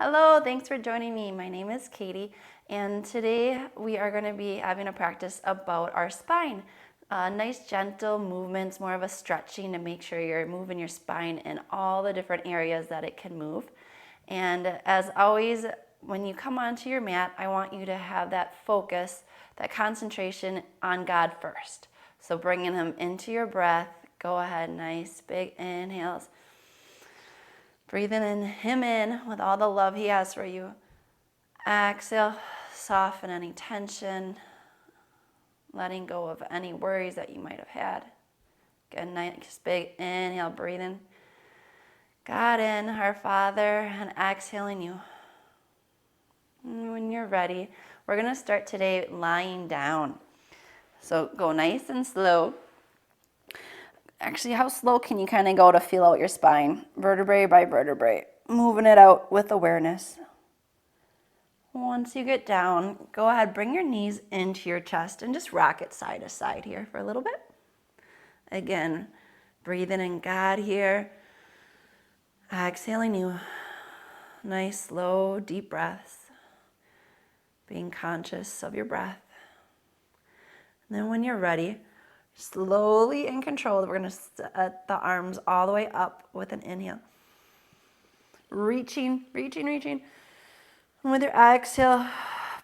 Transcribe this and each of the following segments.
Hello, thanks for joining me. My name is Katie, and today we are going to be having a practice about our spine. Nice gentle movements, more of a stretching to make sure you're moving your spine in all the different areas that it can move. And as always, when you come onto your mat, I want you to have that focus, that concentration on God first. So bringing Him into your breath, go ahead, nice big inhales. Breathing Him in with all the love He has for you. Exhale, soften any tension, letting go of any worries that you might have had. Again, nice big inhale, breathing God in, our Father, and exhaling you. And when you're ready, we're going to start today lying down. So go nice and slow. Actually, how slow can you kind of go to feel out your spine, vertebrae by vertebrae, moving it out with awareness. Once you get down, go ahead, bring your knees into your chest and just rock it side to side here for a little bit. Again, breathing in God here, exhaling you. Nice, slow, deep breaths, being conscious of your breath. And then when you're ready, slowly and controlled, we're going to set the arms all the way up with an inhale. Reaching. And with your exhale,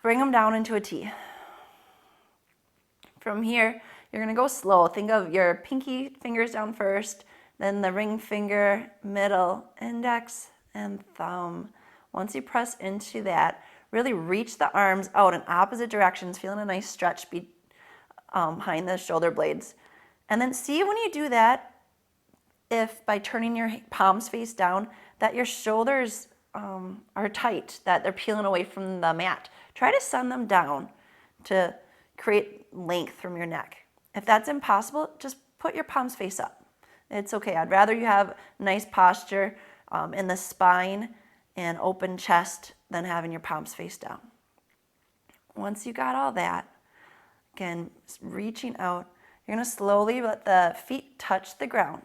bring them down into a T. From here, you're going to go slow. Think of your pinky fingers down first, then the ring finger, middle, index, and thumb. Once you press into that, really reach the arms out in opposite directions, feeling a nice stretch behind the shoulder blades. And then see when you do that, if by turning your palms face down, that your shoulders are tight, that they're peeling away from the mat. Try to send them down to create length from your neck. If that's impossible, just put your palms face up. It's okay. I'd rather you have nice posture in the spine and open chest than having your palms face down. Once you got all that, again, reaching out, you're going to slowly let the feet touch the ground.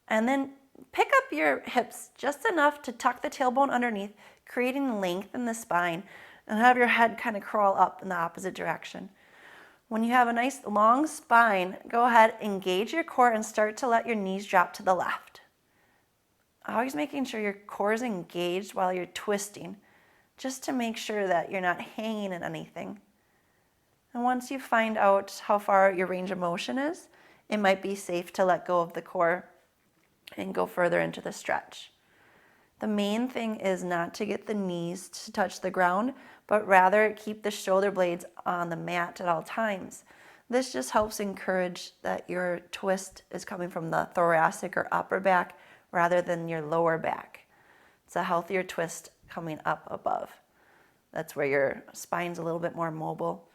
And then pick up your hips just enough to tuck the tailbone underneath, creating length in the spine, and have your head kind of crawl up in the opposite direction. When you have a nice long spine, go ahead, engage your core, and start to let your knees drop to the left. Always making sure your core is engaged while you're twisting, just to make sure that you're not hanging in anything. And once you find out how far your range of motion is, it might be safe to let go of the core and go further into the stretch. The main thing is not to get the knees to touch the ground, but rather keep the shoulder blades on the mat at all times. This just helps encourage that your twist is coming from the thoracic or upper back rather than your lower back. It's a healthier twist coming up above. That's where your spine's a little bit more mobile.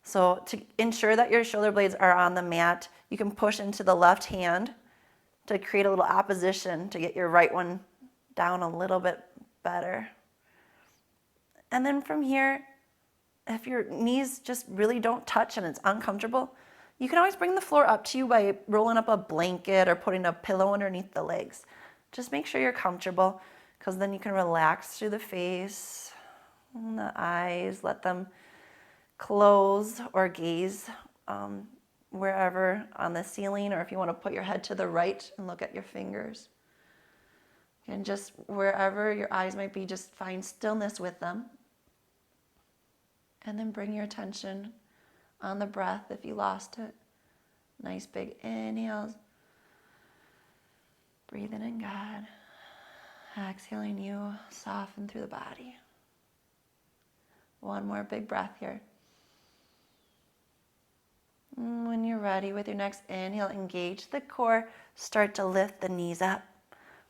So to ensure that your shoulder blades are on the mat, you can push into the left hand to create a little opposition to get your right one down a little bit better. And then from here, if your knees just really don't touch and it's uncomfortable, you can always bring the floor up to you by rolling up a blanket or putting a pillow underneath the legs. Just make sure you're comfortable, because then you can relax through the face and the eyes, let them close or gaze wherever on the ceiling, or if you want to put your head to the right and look at your fingers. And just wherever your eyes might be, just find stillness with them. And then bring your attention on the breath if you lost it. Nice big inhales. Breathing in God. Exhaling you, soften through the body. One more big breath here. When you're ready with your next inhale, engage the core, start to lift the knees up.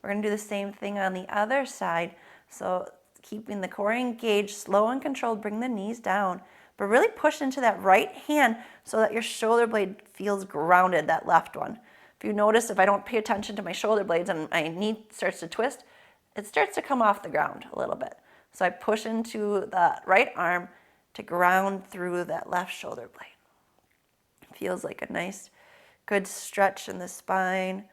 We're going to do the same thing on the other side. So keeping the core engaged, slow and controlled, bring the knees down, but really push into that right hand so that your shoulder blade feels grounded, that left one. If you notice, if I don't pay attention to my shoulder blades and my knee starts to twist, it starts to come off the ground a little bit. So I push into the right arm to ground through that left shoulder blade. Feels like a nice, good stretch in the spine.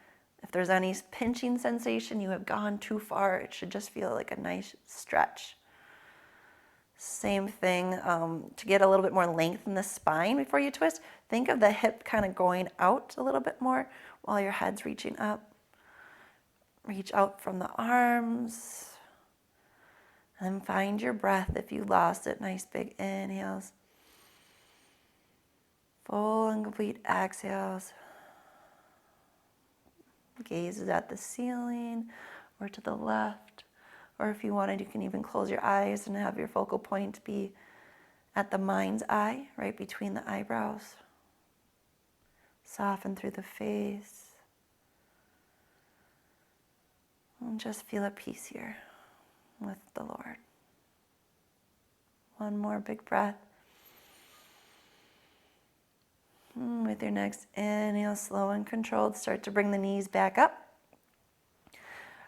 If there's any pinching sensation, you have gone too far. It should just feel like a nice stretch. Same thing, to get a little bit more length in the spine before you twist, think of the hip kind of going out a little bit more while your head's reaching up. Reach out from the arms. And then find your breath if you lost it. Nice big inhales. Full and complete exhales. Gazes at the ceiling or to the left. Or if you wanted, you can even close your eyes and have your focal point be at the mind's eye, right between the eyebrows. Soften through the face. And just feel at peace here with the Lord. One more big breath. With your next inhale, slow and controlled, start to bring the knees back up.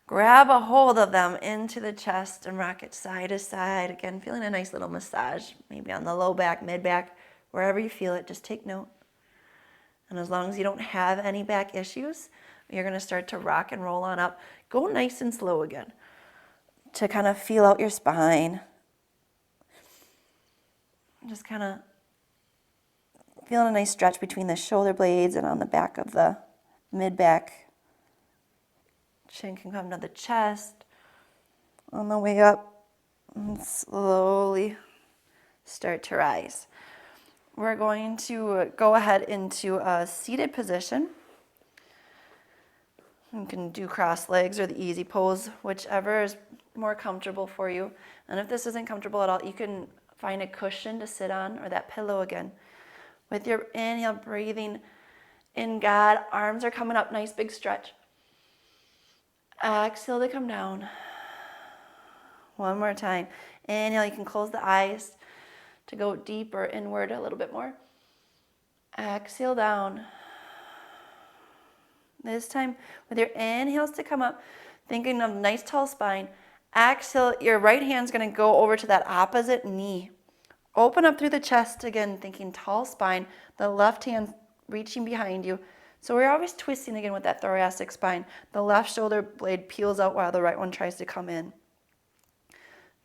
Grab a hold of them into the chest and rock it side to side. Again, feeling a nice little massage, maybe on the low back, mid back, wherever you feel it, just take note. And as long as you don't have any back issues, you're going to start to rock and roll on up. Go nice and slow again to kind of feel out your spine. Just kind of feeling a nice stretch between the shoulder blades and on the back of the mid-back. Chin can come to the chest. On the way up, and slowly start to rise. We're going to go ahead into a seated position. You can do cross legs or the easy pose, whichever is more comfortable for you. And if this isn't comfortable at all, you can find a cushion to sit on or that pillow again. With your inhale, breathing in God, arms are coming up, nice big stretch. Exhale to come down. One more time. Inhale, you can close the eyes to go deeper inward a little bit more. Exhale down. This time, with your inhales to come up, thinking of nice tall spine. Exhale, your right hand's going to go over to that opposite knee. Open up through the chest again, thinking tall spine. The left hand reaching behind you. So we're always twisting again with that thoracic spine. The left shoulder blade peels out while the right one tries to come in.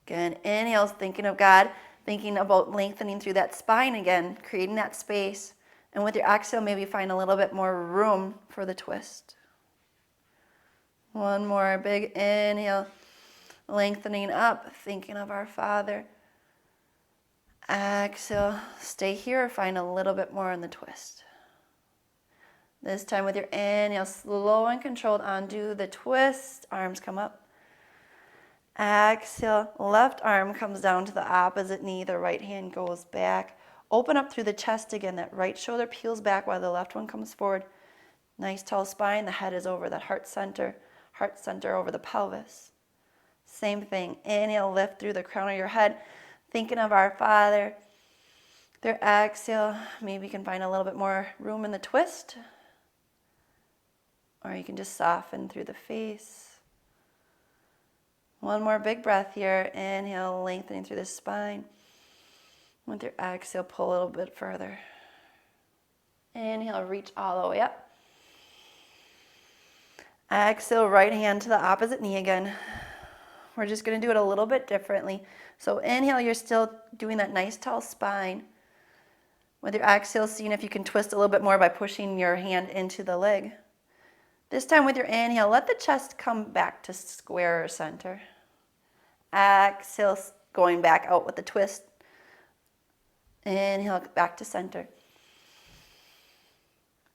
Again, inhales, thinking of God, thinking about lengthening through that spine again, creating that space. And with your exhale, maybe find a little bit more room for the twist. One more big inhale, lengthening up, thinking of our Father. Exhale, stay here, find a little bit more in the twist. This time with your inhale, slow and controlled, undo the twist, arms come up. Exhale, left arm comes down to the opposite knee, the right hand goes back. Open up through the chest again, that right shoulder peels back while the left one comes forward. Nice tall spine, the head is over that heart center over the pelvis. Same thing, inhale, lift through the crown of your head, thinking of our Father. Their exhale, maybe you can find a little bit more room in the twist. Or you can just soften through the face. One more big breath here. Inhale, lengthening through the spine. With your exhale, pull a little bit further. Inhale, reach all the way up. Exhale, right hand to the opposite knee again. We're just going to do it a little bit differently. So inhale, you're still doing that nice tall spine. With your exhale, seeing if you can twist a little bit more by pushing your hand into the leg. This time with your inhale, let the chest come back to square or center. Exhale, going back out with the twist. Inhale, back to center.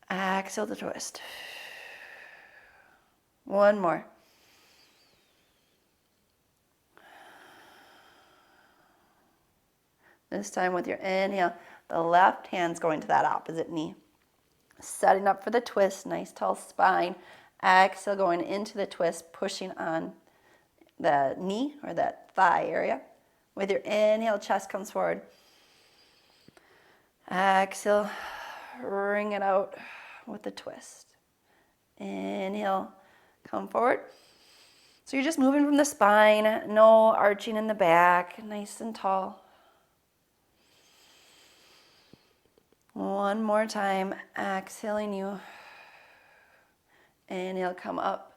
Exhale to twist. One more. This time with your inhale, the left hand's going to that opposite knee. Setting up for the twist, nice tall spine. Exhale, going into the twist, pushing on the knee or that thigh area. With your inhale, chest comes forward. Exhale, wring it out with the twist. Inhale, come forward. So you're just moving from the spine, no arching in the back, nice and tall. One more time, exhaling you. Inhale, come up.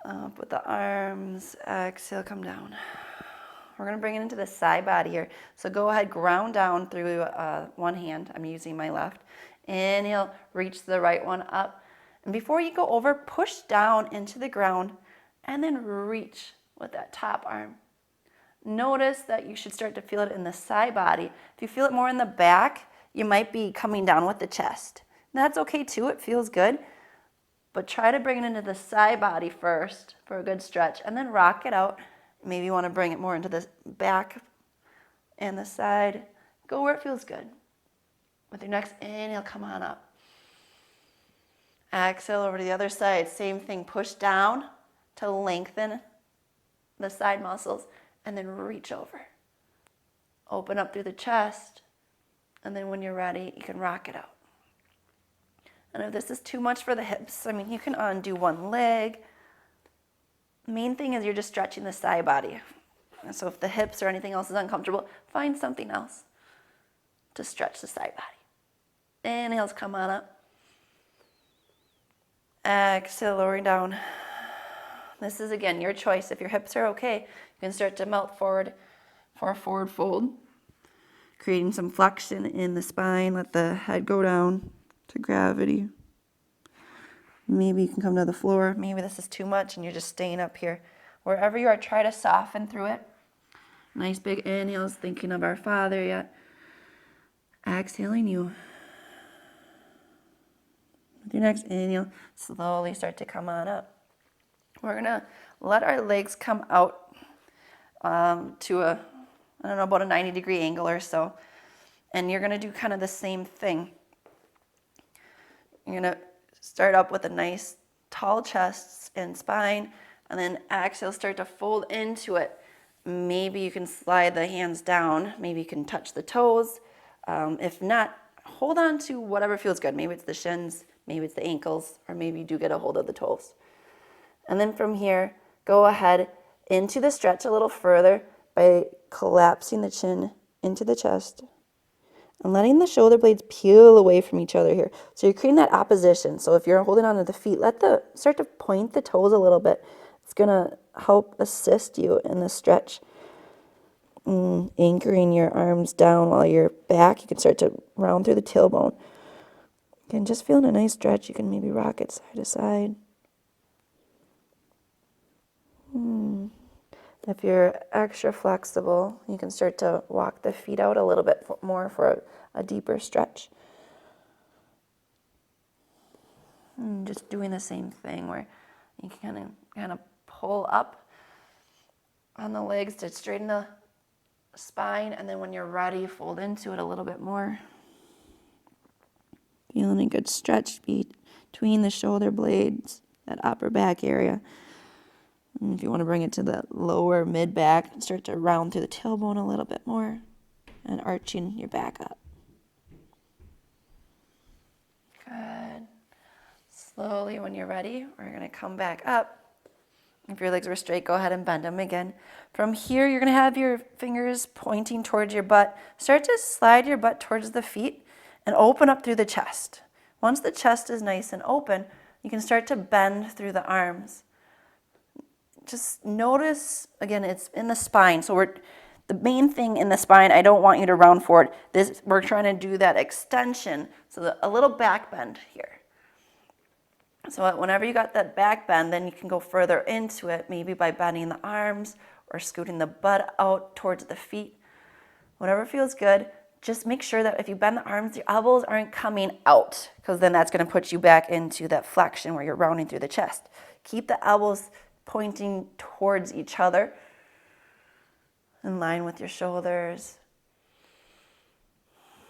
Up with the arms. Exhale, come down. We're going to bring it into the side body here. So go ahead, ground down through one hand. I'm using my left. Inhale, reach the right one up. And before you go over, push down into the ground and then reach with that top arm. Notice that you should start to feel it in the side body. If you feel it more in the back, you might be coming down with the chest. That's okay too, it feels good. But try to bring it into the side body first for a good stretch and then rock it out. Maybe you want to bring it more into the back and the side. Go where it feels good. With your next inhale, come on up. Exhale over to the other side. Same thing, push down to lengthen the side muscles and then reach over. Open up through the chest, and then when you're ready, you can rock it out. And if this is too much for the hips, I mean, you can undo one leg. The main thing is you're just stretching the side body. And so if the hips or anything else is uncomfortable, find something else to stretch the side body. Inhales, come on up. Exhale, lowering down. This is, again, your choice. If your hips are okay, you can start to melt forward for a forward fold, creating some flexion in the spine. Let the head go down to gravity. Maybe you can come to the floor. Maybe this is too much and you're just staying up here. Wherever you are, try to soften through it. Nice big inhales, thinking of our Father yet. Exhaling you. With your next inhale, slowly start to come on up. We're going to let our legs come out to about a 90-degree angle or so. And you're going to do kind of the same thing. You're going to start up with a nice tall chest and spine, and then exhale, start to fold into it. Maybe you can slide the hands down. Maybe you can touch the toes. If not, hold on to whatever feels good. Maybe it's the shins, maybe it's the ankles, or maybe you do get a hold of the toes. And then from here, go ahead into the stretch a little further by collapsing the chin into the chest and letting the shoulder blades peel away from each other here. So you're creating that opposition. So if you're holding on to the feet, start to point the toes a little bit. It's going to help assist you in the stretch. Anchoring your arms down while you're back. You can start to round through the tailbone. Again, just feeling a nice stretch. You can maybe rock it side to side. If you're extra flexible, you can start to walk the feet out a little bit more for a deeper stretch. And just doing the same thing where you can kind of pull up on the legs to straighten the spine, and then when you're ready, fold into it a little bit more. Feeling a good stretch between the shoulder blades, that upper back area. And if you want to bring it to the lower mid-back, start to round through the tailbone a little bit more and arching your back up. Good. Slowly, when you're ready, we're going to come back up. If your legs were straight, go ahead and bend them again. From here, you're going to have your fingers pointing towards your butt. Start to slide your butt towards the feet and open up through the chest. Once the chest is nice and open, you can start to bend through the arms. Just notice, again, it's in the spine. So the main thing in the spine, I don't want you to round forward. We're trying to do that extension, so a little back bend here. So whenever you got that back bend, then you can go further into it, maybe by bending the arms or scooting the butt out towards the feet. Whatever feels good, just make sure that if you bend the arms, your elbows aren't coming out, because then that's going to put you back into that flexion where you're rounding through the chest. Keep the elbows pointing towards each other, in line with your shoulders.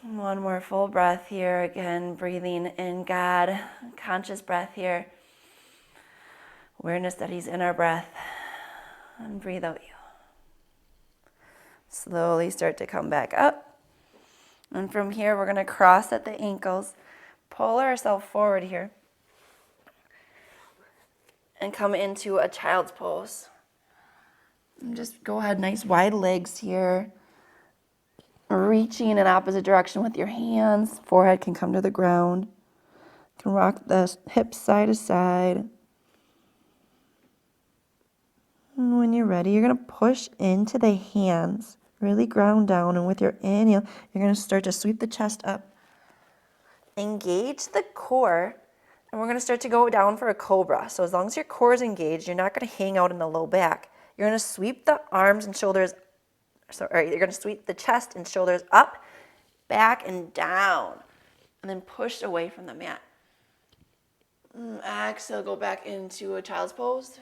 One more full breath here. Again, breathing in God, conscious breath here. Awareness that He's in our breath. And breathe out you. Slowly start to come back up. And from here, we're going to cross at the ankles, pull ourselves forward here, and come into a child's pose. And just go ahead, nice wide legs here. Reaching in opposite direction with your hands. Forehead can come to the ground. You can rock the hips side to side. And when you're ready, you're going to push into the hands. Really ground down. And with your inhale, you're going to start to sweep the chest up. Engage the core. And we're going to start to go down for a cobra. So as long as your core is engaged, you're not going to hang out in the low back. You're going to sweep the arms and shoulders. Sorry, you're going to sweep the chest and shoulders up, back, and down. And then push away from the mat. Exhale, go back into a child's pose.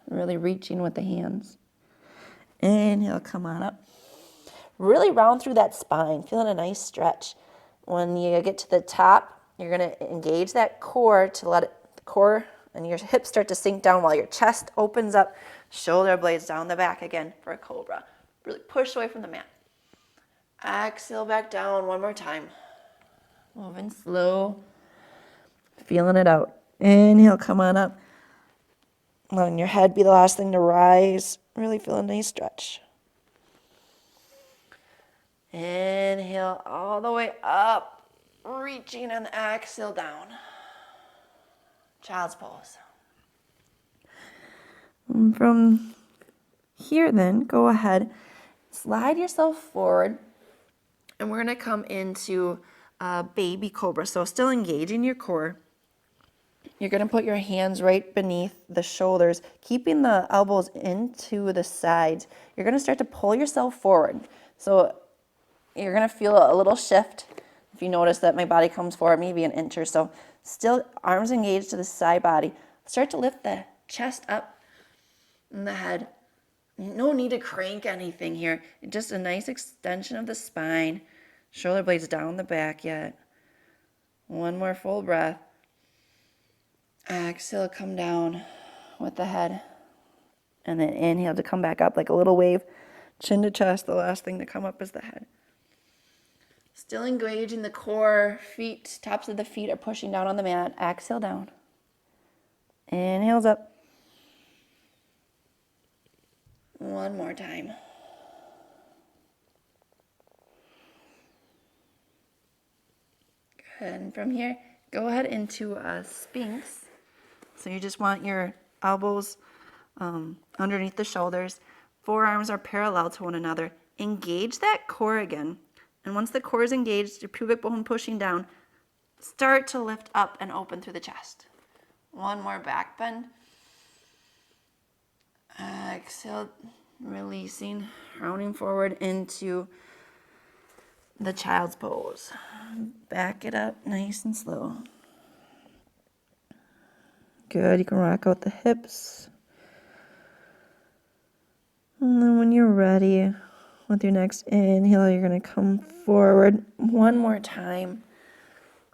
Really reaching with the hands. Inhale, come on up. Really round through that spine, feeling a nice stretch. When you get to the top, you're going to engage that core to let the core and your hips start to sink down while your chest opens up, shoulder blades down the back again for a cobra. Really push away from the mat. Exhale back down one more time. Moving slow, feeling it out. Inhale, come on up. Letting your head be the last thing to rise. Really feel a nice stretch. Inhale all the way up, reaching, and exhale down. Child's pose. And from here then, go ahead, slide yourself forward, and we're going to come into baby cobra. So still engaging your core. You're going to put your hands right beneath the shoulders, keeping the elbows into the sides. You're going to start to pull yourself forward. So you're going to feel a little shift. If you notice that my body comes forward maybe an inch or so. Still arms engaged to the side body. Start to lift the chest up and the head. No need to crank anything here. Just a nice extension of the spine. Shoulder blades down the back yet. One more full breath. Exhale, come down with the head. And then inhale to come back up like a little wave. Chin to chest, the last thing to come up is the head. Still engaging the core, feet, tops of the feet are pushing down on the mat. Exhale down. Inhales up. One more time. Good. And from here, go ahead into a Sphinx. So you just want your elbows underneath the shoulders. Forearms are parallel to one another. Engage that core again. And once the core is engaged, your pubic bone pushing down, start to lift up and open through the chest. One more back bend. Exhale, releasing, rounding forward into the child's pose. Back it up nice and slow. Good, you can rock out the hips. And then when you're ready, with your next inhale, you're going to come forward one more time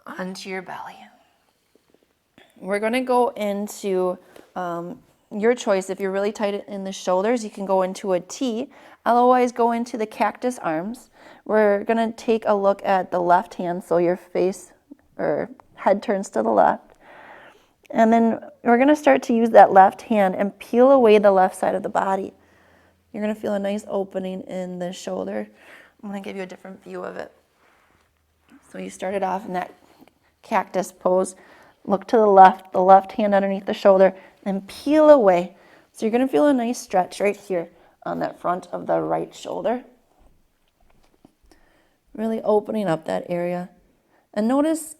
onto your belly. We're going to go into your choice. If you're really tight in the shoulders, you can go into a T. Otherwise, go into the cactus arms. We're going to take a look at the left hand, so your face or head turns to the left. And then we're going to start to use that left hand and peel away the left side of the body. You're going to feel a nice opening in the shoulder. I'm going to give you a different view of it. So you started off in that cactus pose. Look to the left hand underneath the shoulder, and peel away. So you're going to feel a nice stretch right here on that front of the right shoulder. Really opening up that area. And notice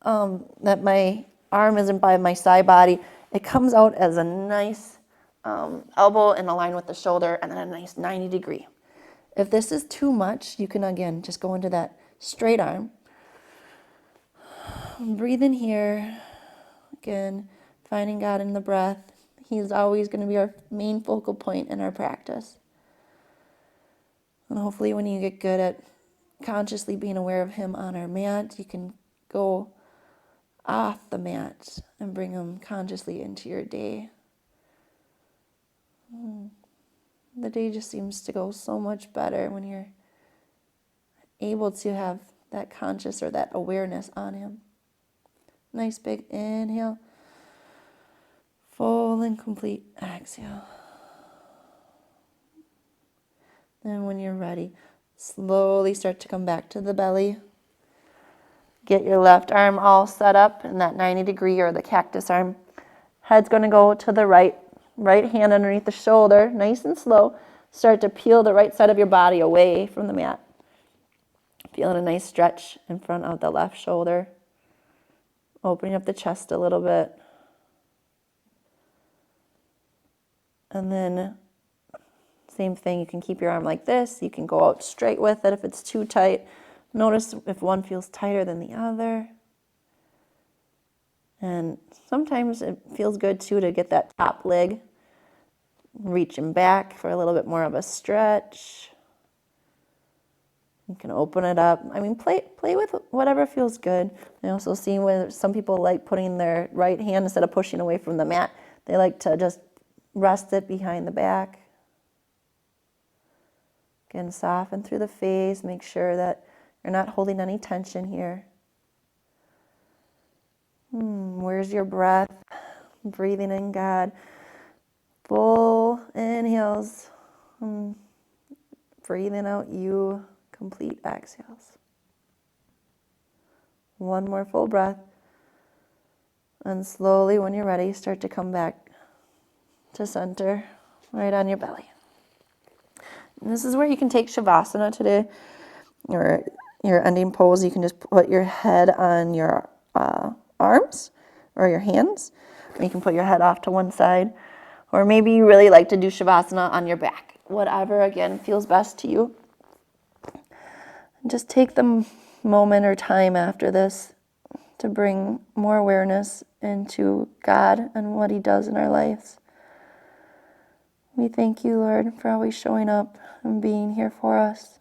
that my arm isn't by my side body. It comes out as a nice elbow in a line with the shoulder, and then a nice 90 degree. If this is too much, you can again just go into that straight arm. Breathe in here. Again, finding God in the breath. He's always going to be our main focal point in our practice. And hopefully when you get good at consciously being aware of Him on our mat, you can go off the mat and bring Him consciously into your day. The day just seems to go so much better when you're able to have that conscious or that awareness on Him. Nice big inhale. Full and complete exhale. Then when you're ready, slowly start to come back to the belly. Get your left arm all set up in that 90 degree or the cactus arm. Head's going to go to the right. Right hand underneath the shoulder, nice and slow. Start to peel the right side of your body away from the mat. Feeling a nice stretch in front of the left shoulder. Opening up the chest a little bit. And then same thing, you can keep your arm like this. You can go out straight with it if it's too tight. Notice if one feels tighter than the other. And sometimes it feels good too to get that top leg reaching back for a little bit more of a stretch. You can open it up. I mean, play with whatever feels good. I also see where some people like putting their right hand, instead of pushing away from the mat, they like to just rest it behind the back. Again, soften through the face. Make sure that you're not holding any tension here. Where's your breath? Breathing in, God. Full inhales. Breathing out, you. Complete exhales. One more full breath. And slowly, when you're ready, start to come back to center, right on your belly. And this is where you can take Shavasana today, or your ending pose. You can just put your head on your arms or your hands, or you can put your head off to one side, or maybe you really like to do Shavasana on your back. Whatever, again, feels best to you. And just take the moment or time after this to bring more awareness into God and what He does in our lives. We thank you, Lord, for always showing up and being here for us.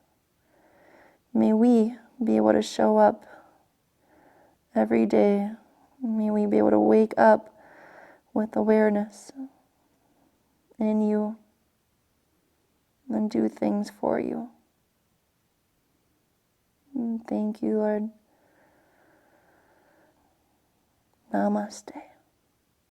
May we be able to show up every day. May we be able to wake up with awareness in you and do things for you. And thank you, Lord. Namaste.